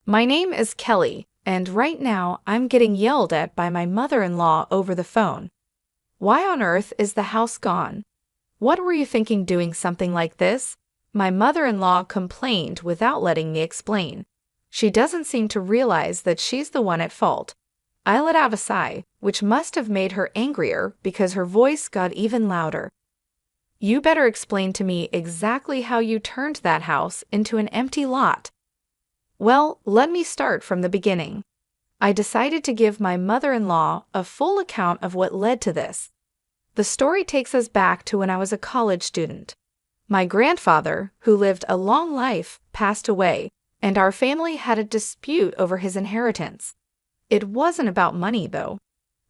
My name is Kelly, and right now I'm getting yelled at by my mother-in-law over the phone. Why on earth is the house gone? What were you thinking doing something like this? My mother-in-law complained without letting me explain. She doesn't seem to realize that she's the one at fault. I let out a sigh, which must have made her angrier because her voice got even louder. You better explain to me exactly how you turned that house into an empty lot. Well, let me start from the beginning. I decided to give my mother-in-law a full account of what led to this. The story takes us back to when I was a college student. My grandfather, who lived a long life, passed away, and our family had a dispute over his inheritance. It wasn't about money, though.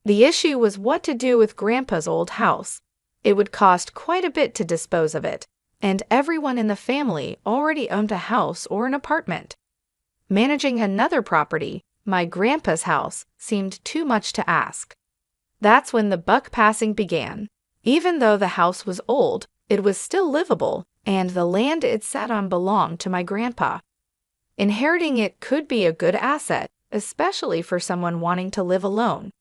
The issue was what to do with Grandpa's old house. It would cost quite a bit to dispose of it, and everyone in the family already owned a house or an apartment. Managing another property, my grandpa's house, seemed too much to ask. That's when the buck passing began. Even though the house was old, it was still livable, and the land it sat on belonged to my grandpa. Inheriting it could be a good asset, especially for someone wanting to live alone.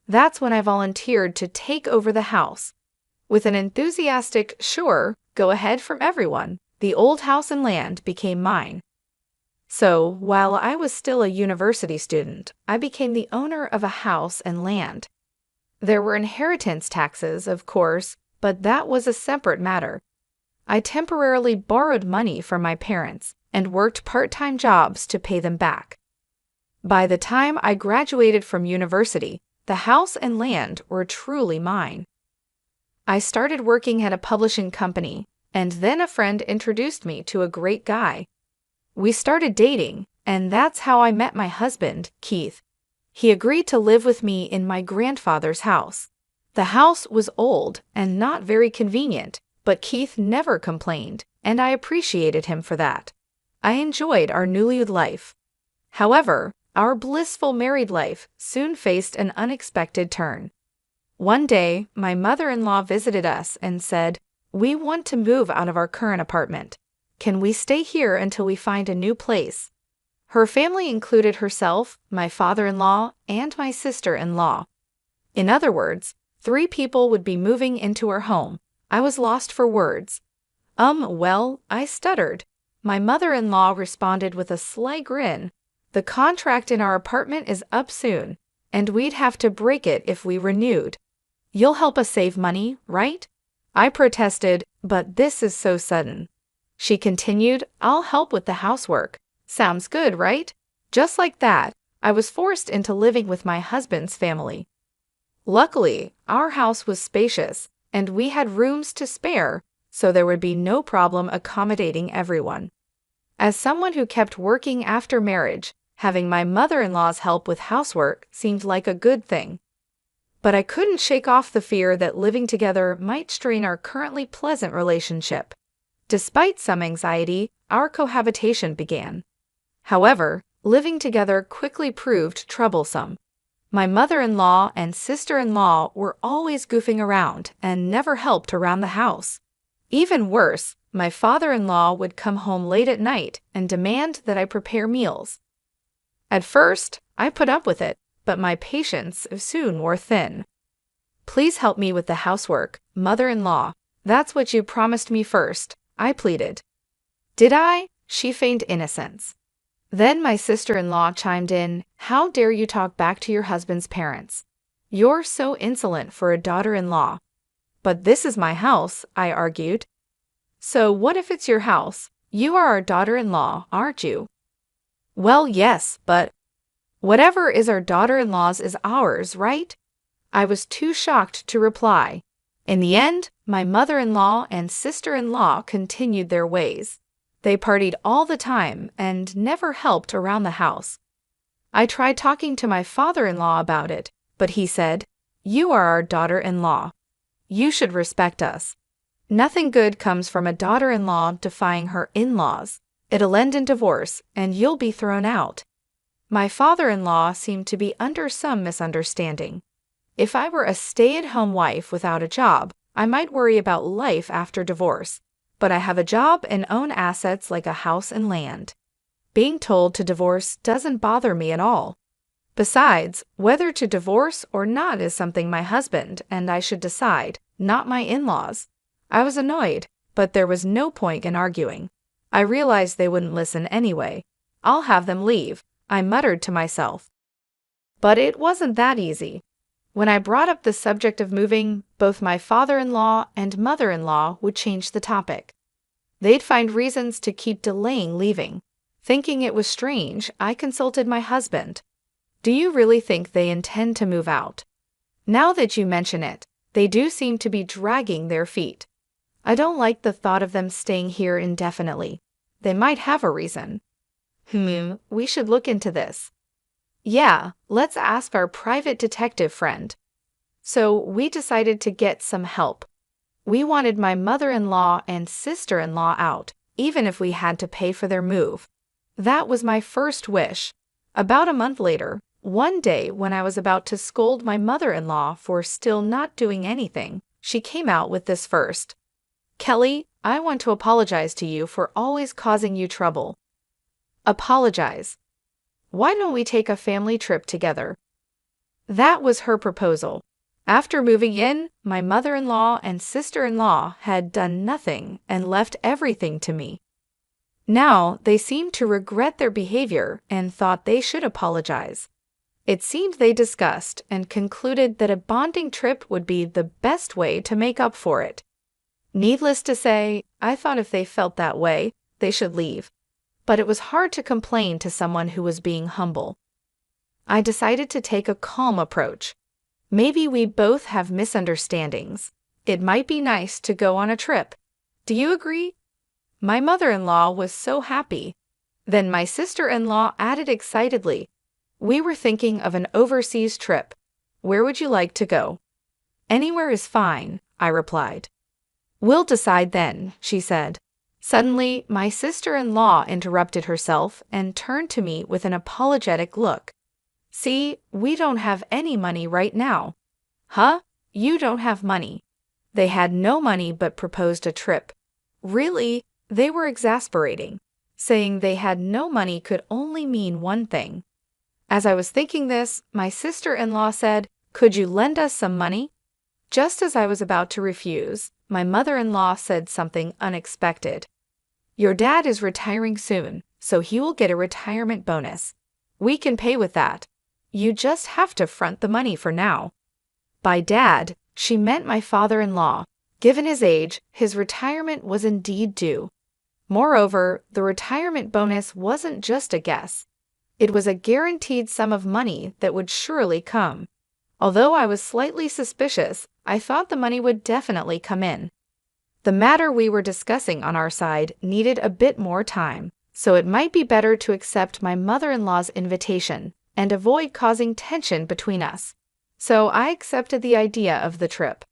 That's when I volunteered to take over the house. With an enthusiastic, "Sure, go ahead" from everyone, the old house and land became mine. So, while I was still a university student, I became the owner of a house and land. There were inheritance taxes, of course, but that was a separate matter. I temporarily borrowed money from my parents and worked part-time jobs to pay them back. By the time I graduated from university, the house and land were truly mine. I started working at a publishing company, and then a friend introduced me to a great guy. We started dating, and that's how I met my husband, Keith. He agreed to live with me in my grandfather's house. The house was old and not very convenient, but Keith never complained, and I appreciated him for that. I enjoyed our newlywed life. However, our blissful married life soon faced an unexpected turn. One day, my mother-in-law visited us and said, "We want to move out of our current apartment. Can we stay here until we find a new place?" Her family included herself, my father-in-law, and my sister-in-law. In other words, 3 people would be moving into her home. I was lost for words. Well, I stuttered. My mother-in-law responded with a sly grin. "The contract in our apartment is up soon, and we'd have to break it if we renewed. You'll help us save money, right?" I protested, "But this is so sudden." She continued, "I'll help with the housework. Sounds good, right?" Just like that, I was forced into living with my husband's family. Luckily, our house was spacious, and we had rooms to spare, so there would be no problem accommodating everyone. As someone who kept working after marriage, having my mother-in-law's help with housework seemed like a good thing. But I couldn't shake off the fear that living together might strain our currently pleasant relationship. Despite some anxiety, our cohabitation began. However, living together quickly proved troublesome. My mother-in-law and sister-in-law were always goofing around and never helped around the house. Even worse, my father-in-law would come home late at night and demand that I prepare meals. At first, I put up with it, but my patience soon wore thin. "Please help me with the housework, mother-in-law. That's what you promised me first," I pleaded. "Did I?" She feigned innocence. Then my sister-in-law chimed in, "How dare you talk back to your husband's parents? You're so insolent for a daughter-in-law." "But this is my house," I argued. "So what if it's your house? You are our daughter-in-law, aren't you?" "Well, yes, but..." "Whatever is our daughter-in-law's is ours, right?" I was too shocked to reply. In the end, my mother-in-law and sister-in-law continued their ways. They partied all the time and never helped around the house. I tried talking to my father-in-law about it, but he said, "You are our daughter-in-law. You should respect us. Nothing good comes from a daughter-in-law defying her in-laws. It'll end in divorce, and you'll be thrown out." My father-in-law seemed to be under some misunderstanding. If I were a stay-at-home wife without a job, I might worry about life after divorce, but I have a job and own assets like a house and land. Being told to divorce doesn't bother me at all. Besides, whether to divorce or not is something my husband and I should decide, not my in-laws. I was annoyed, but there was no point in arguing. I realized they wouldn't listen anyway. I'll have them leave, I muttered to myself. But it wasn't that easy. When I brought up the subject of moving, both my father-in-law and mother-in-law would change the topic. They'd find reasons to keep delaying leaving. Thinking it was strange, I consulted my husband. Do you really think they intend to move out? Now that you mention it, they do seem to be dragging their feet. I don't like the thought of them staying here indefinitely. They might have a reason. We should look into this. Yeah, let's ask our private detective friend. So we decided to get some help. We wanted my mother-in-law and sister-in-law out, even if we had to pay for their move. That was my first wish. About a month later, one day when I was about to scold my mother-in-law for still not doing anything, she came out with this first. Kelly, I want to apologize to you for always causing you trouble. Apologize. Why don't we take a family trip together? That was her proposal. After moving in, my mother-in-law and sister-in-law had done nothing and left everything to me. Now they seemed to regret their behavior and thought they should apologize. It seemed they discussed and concluded that a bonding trip would be the best way to make up for it. Needless to say, I thought if they felt that way, they should leave. But it was hard to complain to someone who was being humble. I decided to take a calm approach. Maybe we both have misunderstandings. It might be nice to go on a trip. Do you agree? My mother-in-law was so happy. Then my sister-in-law added excitedly, we were thinking of an overseas trip. Where would you like to go? Anywhere is fine, I replied. We'll decide then, she said. Suddenly, my sister-in-law interrupted herself and turned to me with an apologetic look. See, we don't have any money right now. Huh? You don't have money. They had no money but proposed a trip. Really? They were exasperating. Saying they had no money could only mean one thing. As I was thinking this, my sister-in-law said, could you lend us some money? Just as I was about to refuse, my mother-in-law said something unexpected. Your dad is retiring soon, so he will get a retirement bonus. We can pay with that. You just have to front the money for now. By dad, she meant my father-in-law. Given his age, his retirement was indeed due. Moreover, the retirement bonus wasn't just a guess. It was a guaranteed sum of money that would surely come. Although I was slightly suspicious, I thought the money would definitely come in. The matter we were discussing on our side needed a bit more time, so it might be better to accept my mother-in-law's invitation and avoid causing tension between us. So I accepted the idea of the trip.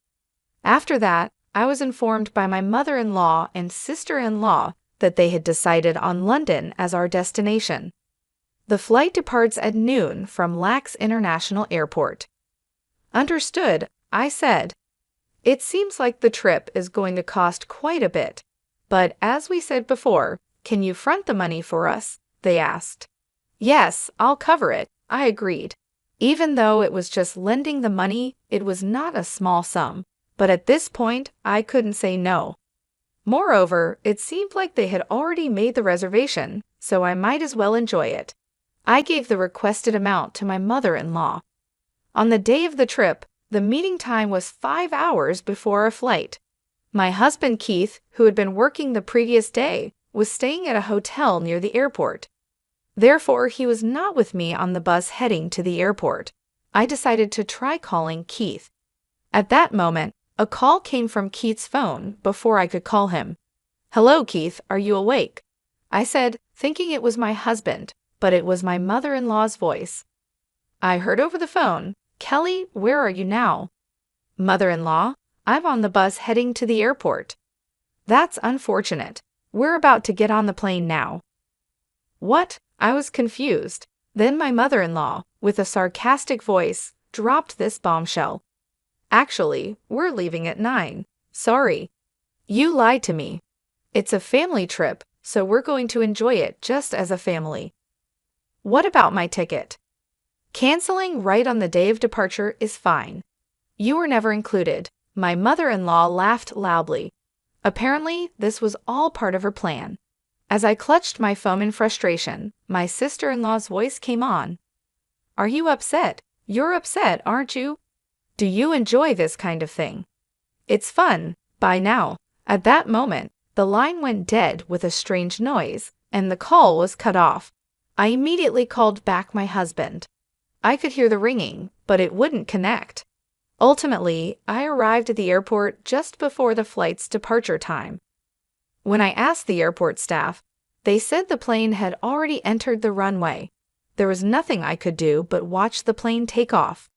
After that, I was informed by my mother-in-law and sister-in-law that they had decided on London as our destination. The flight departs at noon from Lax International Airport. Understood, I said. It seems like the trip is going to cost quite a bit. But as we said before, can you front the money for us? They asked. Yes, I'll cover it, I agreed. Even though it was just lending the money, it was not a small sum. But at this point, I couldn't say no. Moreover, it seemed like they had already made the reservation, so I might as well enjoy it. I gave the requested amount to my mother-in-law. On the day of the trip, the meeting time was 5 hours before our flight. My husband Keith, who had been working the previous day, was staying at a hotel near the airport. Therefore, he was not with me on the bus heading to the airport. I decided to try calling Keith. At that moment, a call came from Keith's phone before I could call him. Hello, Keith, are you awake? I said, thinking it was my husband, but it was my mother-in-law's voice. I heard over the phone, Kelly, where are you now? Mother-in-law, I'm on the bus heading to the airport. That's unfortunate. We're about to get on the plane now. What? I was confused. Then my mother-in-law, with a sarcastic voice, dropped this bombshell. Actually, we're leaving at 9. Sorry. You lied to me. It's a family trip, so we're going to enjoy it just as a family. What about my ticket? Canceling right on the day of departure is fine. You were never included. My mother-in-law laughed loudly. Apparently, this was all part of her plan. As I clutched my phone in frustration, my sister-in-law's voice came on. Are you upset? You're upset, aren't you? Do you enjoy this kind of thing? It's fun, by now. At that moment, the line went dead with a strange noise, and the call was cut off. I immediately called back my husband. I could hear the ringing, but it wouldn't connect. Ultimately, I arrived at the airport just before the flight's departure time. When I asked the airport staff, they said the plane had already entered the runway. There was nothing I could do but watch the plane take off.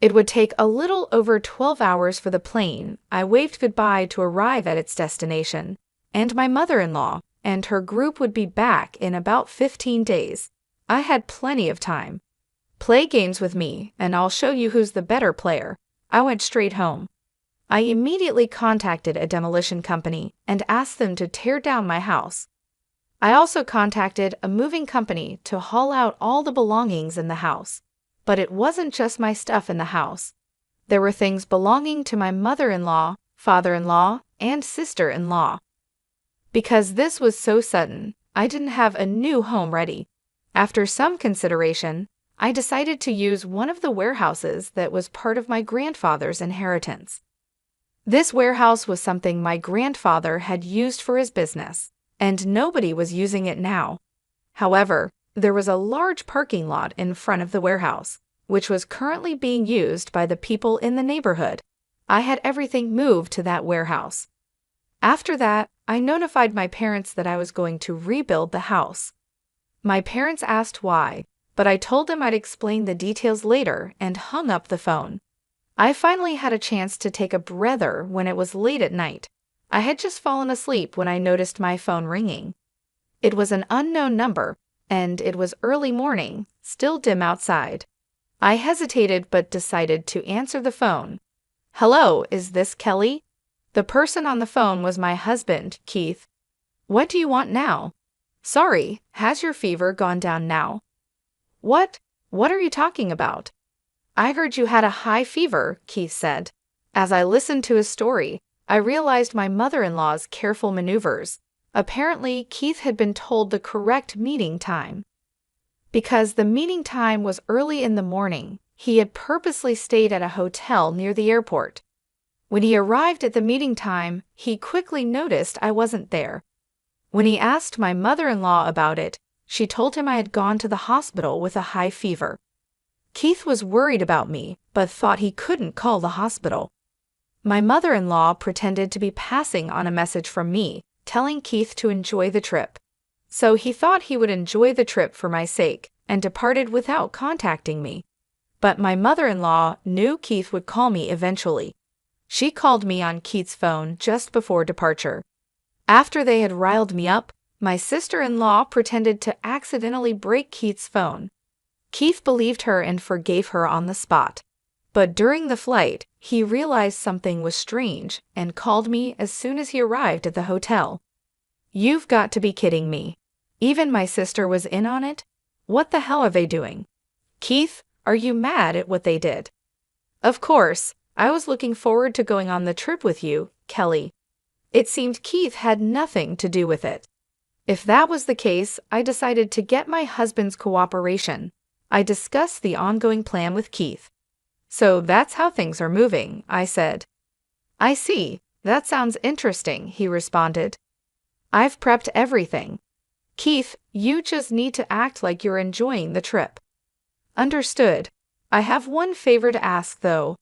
It would take a little over 12 hours for the plane. I waved goodbye to arrive at its destination, and my mother-in-law and her group would be back in about 15 days. I had plenty of time. Play games with me, and I'll show you who's the better player. I went straight home. I immediately contacted a demolition company and asked them to tear down my house. I also contacted a moving company to haul out all the belongings in the house. But it wasn't just my stuff in the house. There were things belonging to my mother-in-law, father-in-law, and sister-in-law. Because this was so sudden, I didn't have a new home ready. After some consideration, I decided to use one of the warehouses that was part of my grandfather's inheritance. This warehouse was something my grandfather had used for his business, and nobody was using it now. However, there was a large parking lot in front of the warehouse, which was currently being used by the people in the neighborhood. I had everything moved to that warehouse. After that, I notified my parents that I was going to rebuild the house. My parents asked why, but I told them I'd explain the details later and hung up the phone. I finally had a chance to take a breather when it was late at night. I had just fallen asleep when I noticed my phone ringing. It was an unknown number, and it was early morning, still dim outside. I hesitated but decided to answer the phone. Hello, is this Kelly? The person on the phone was my husband, Keith. What do you want now? Sorry, has your fever gone down now? What? What are you talking about? I heard you had a high fever, Keith said. As I listened to his story, I realized my mother-in-law's careful maneuvers. Apparently, Keith had been told the correct meeting time. Because the meeting time was early in the morning, he had purposely stayed at a hotel near the airport. When he arrived at the meeting time, he quickly noticed I wasn't there. When he asked my mother-in-law about it, she told him I had gone to the hospital with a high fever. Keith was worried about me, but thought he couldn't call the hospital. My mother-in-law pretended to be passing on a message from me, telling Keith to enjoy the trip. So he thought he would enjoy the trip for my sake, and departed without contacting me. But my mother-in-law knew Keith would call me eventually. She called me on Keith's phone just before departure. After they had riled me up, my sister-in-law pretended to accidentally break Keith's phone. Keith believed her and forgave her on the spot. But during the flight, he realized something was strange and called me as soon as he arrived at the hotel. You've got to be kidding me. Even my sister was in on it? What the hell are they doing? Keith, are you mad at what they did? Of course, I was looking forward to going on the trip with you, Kelly. It seemed Keith had nothing to do with it. If that was the case, I decided to get my husband's cooperation. I discussed the ongoing plan with Keith. So that's how things are moving, I said. I see. That sounds interesting, he responded. I've prepped everything. Keith, you just need to act like you're enjoying the trip. Understood. I have one favor to ask, though.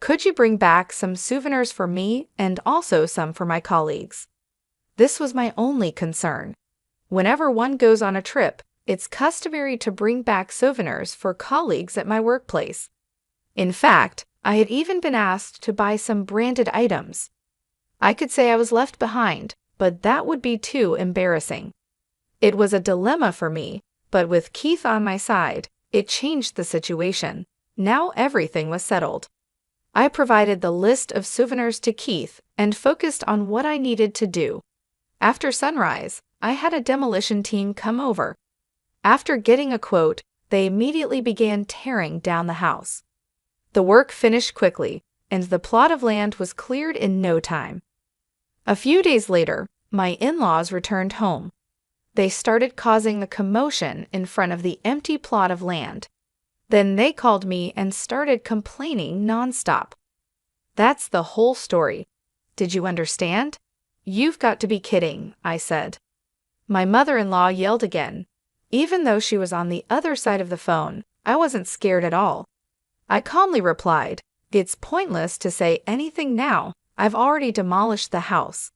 Could you bring back some souvenirs for me and also some for my colleagues? This was my only concern. Whenever one goes on a trip, it's customary to bring back souvenirs for colleagues at my workplace. In fact, I had even been asked to buy some branded items. I could say I was left behind, but that would be too embarrassing. It was a dilemma for me, but with Keith on my side, it changed the situation. Now everything was settled. I provided the list of souvenirs to Keith and focused on what I needed to do. After sunrise, I had a demolition team come over. After getting a quote, they immediately began tearing down the house. The work finished quickly, and the plot of land was cleared in no time. A few days later, my in-laws returned home. They started causing a commotion in front of the empty plot of land. Then they called me and started complaining nonstop. That's the whole story. Did you understand? You've got to be kidding, I said. My mother-in-law yelled again. Even though she was on the other side of the phone, I wasn't scared at all. I calmly replied, "It's pointless to say anything now. I've already demolished the house."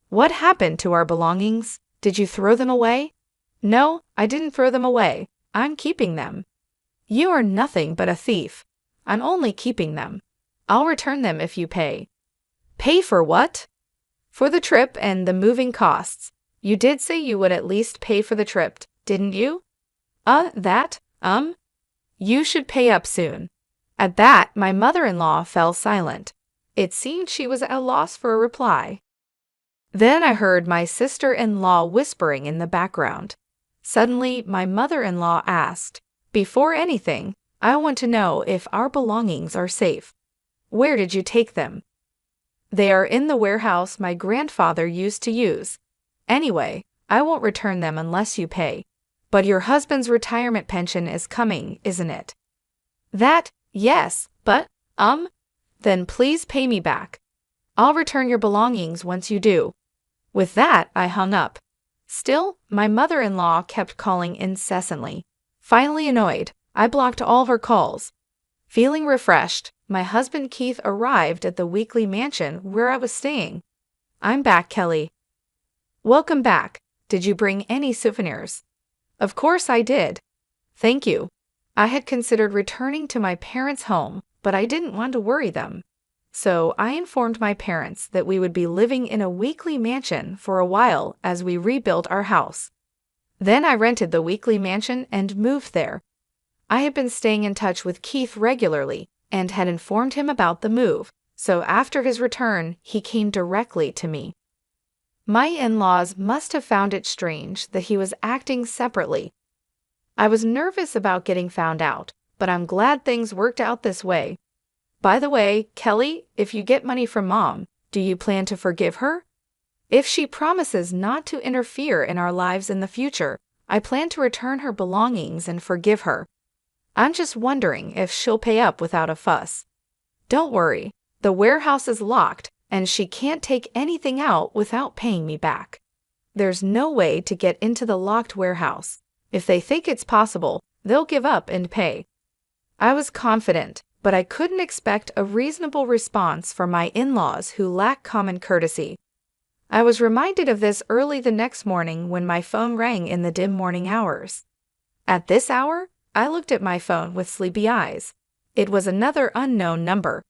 "What happened to our belongings? Did you throw them away?" "No, I didn't throw them away. I'm keeping them." "You are nothing but a thief. I'm only keeping them. I'll return them if you pay." "Pay for what?" "For the trip and the moving costs. You did say you would at least pay for the trip, didn't you?" You should pay up soon." At that, my mother-in-law fell silent. It seemed she was at a loss for a reply. Then I heard my sister-in-law whispering in the background. Suddenly, my mother-in-law asked, "Before anything, I want to know if our belongings are safe. Where did you take them?" "They are in the warehouse my grandfather used to use. Anyway, I won't return them unless you pay. But your husband's retirement pension is coming, isn't it?" Yes, but, Then please pay me back. I'll return your belongings once you do." With that, I hung up. Still, my mother-in-law kept calling incessantly. Finally annoyed, I blocked all of her calls. Feeling refreshed, my husband Keith arrived at the weekly mansion where I was staying. "I'm back, Kelly." "Welcome back. Did you bring any souvenirs?" "Of course I did." "Thank you." I had considered returning to my parents' home, but I didn't want to worry them. So I informed my parents that we would be living in a weekly mansion for a while as we rebuilt our house. Then I rented the weekly mansion and moved there. I had been staying in touch with Keith regularly and had informed him about the move, so after his return, he came directly to me. My in-laws must have found it strange that he was acting separately. I was nervous about getting found out, but I'm glad things worked out this way. By the way, Kelly, if you get money from Mom, do you plan to forgive her? If she promises not to interfere in our lives in the future, I plan to return her belongings and forgive her. I'm just wondering if she'll pay up without a fuss. Don't worry, the warehouse is locked, and she can't take anything out without paying me back. There's no way to get into the locked warehouse. If they think it's possible, they'll give up and pay. I was confident, but I couldn't expect a reasonable response from my in-laws who lack common courtesy. I was reminded of this early the next morning when my phone rang in the dim morning hours. At this hour, I looked at my phone with sleepy eyes. It was another unknown number.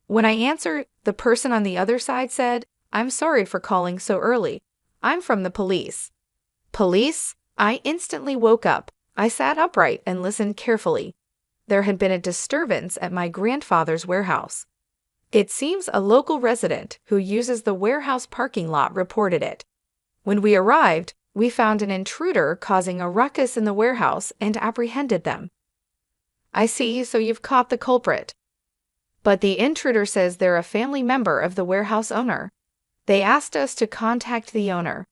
When I answered, the person on the other side said, "I'm sorry for calling so early. I'm from the police." "Police?" I instantly woke up. I sat upright and listened carefully. There had been a disturbance at my grandfather's warehouse. It seems a local resident who uses the warehouse parking lot reported it. When we arrived, we found an intruder causing a ruckus in the warehouse and apprehended them. "I see, so you've caught the culprit." "But the intruder says they're a family member of the warehouse owner. They asked us to contact the owner."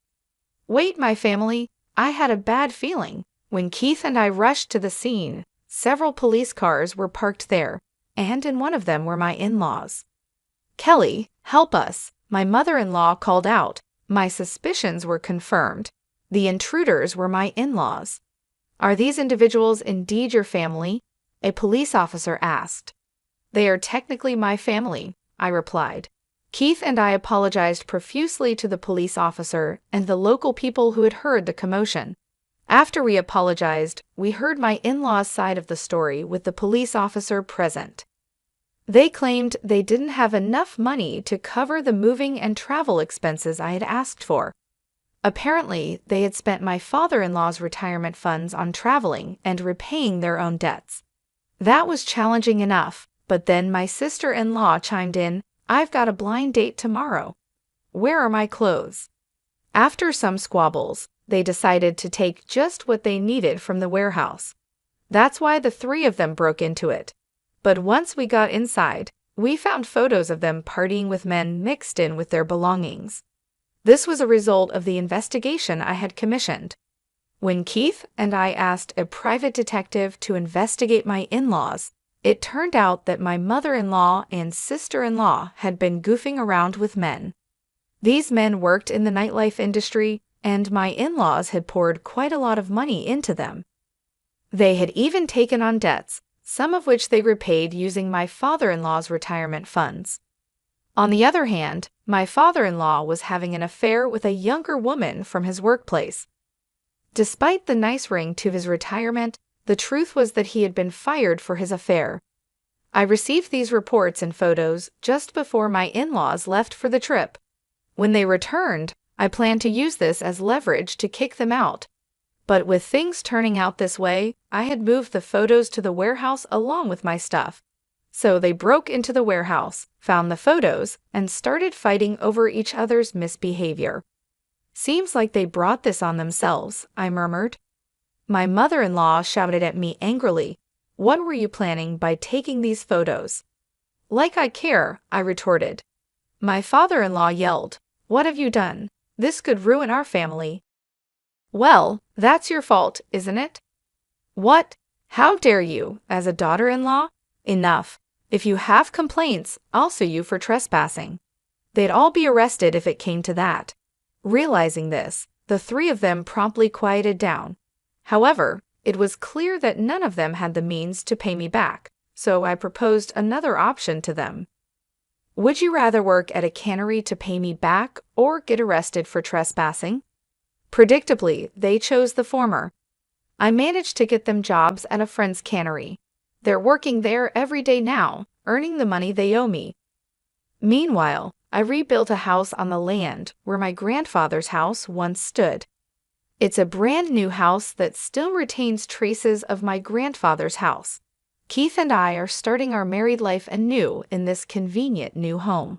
"Wait, my family. I had a bad feeling. When Keith and I rushed to the scene, several police cars were parked there, and in one of them were my in-laws. "Kelly, help us," my mother-in-law called out. My suspicions were confirmed. The intruders were my in-laws. "Are these individuals indeed your family?" a police officer asked. "They are technically my family," I replied. Keith and I apologized profusely to the police officer and the local people who had heard the commotion. After we apologized, we heard my in-laws' side of the story with the police officer present. They claimed they didn't have enough money to cover the moving and travel expenses I had asked for. Apparently, they had spent my father-in-law's retirement funds on traveling and repaying their own debts. That was challenging enough, but then my sister-in-law chimed in, "I've got a blind date tomorrow. Where are my clothes?" After some squabbles, they decided to take just what they needed from the warehouse. That's why the three of them broke into it. But once we got inside, we found photos of them partying with men mixed in with their belongings. This was a result of the investigation I had commissioned. When Keith and I asked a private detective to investigate my in-laws, it turned out that my mother-in-law and sister-in-law had been goofing around with men. These men worked in the nightlife industry, and my in-laws had poured quite a lot of money into them. They had even taken on debts, some of which they repaid using my father-in-law's retirement funds. On the other hand, my father-in-law was having an affair with a younger woman from his workplace. Despite the nice ring to his retirement, the truth was that he had been fired for his affair. I received these reports and photos just before my in-laws left for the trip. When they returned, I planned to use this as leverage to kick them out. But with things turning out this way, I had moved the photos to the warehouse along with my stuff. So they broke into the warehouse, found the photos, and started fighting over each other's misbehavior. Seems like they brought this on themselves, I murmured. My mother-in-law shouted at me angrily. What were you planning by taking these photos? Like I care, I retorted. My father-in-law yelled, What have you done? This could ruin our family. Well, that's your fault, isn't it? What? How dare you, as a daughter-in-law? Enough. If you have complaints, I'll sue you for trespassing. They'd all be arrested if it came to that. Realizing this, the three of them promptly quieted down. However, it was clear that none of them had the means to pay me back, so I proposed another option to them. Would you rather work at a cannery to pay me back or get arrested for trespassing? Predictably, they chose the former. I managed to get them jobs at a friend's cannery. They're working there every day now, earning the money they owe me. Meanwhile, I rebuilt a house on the land where my grandfather's house once stood. It's a brand new house that still retains traces of my grandfather's house. Keith and I are starting our married life anew in this convenient new home.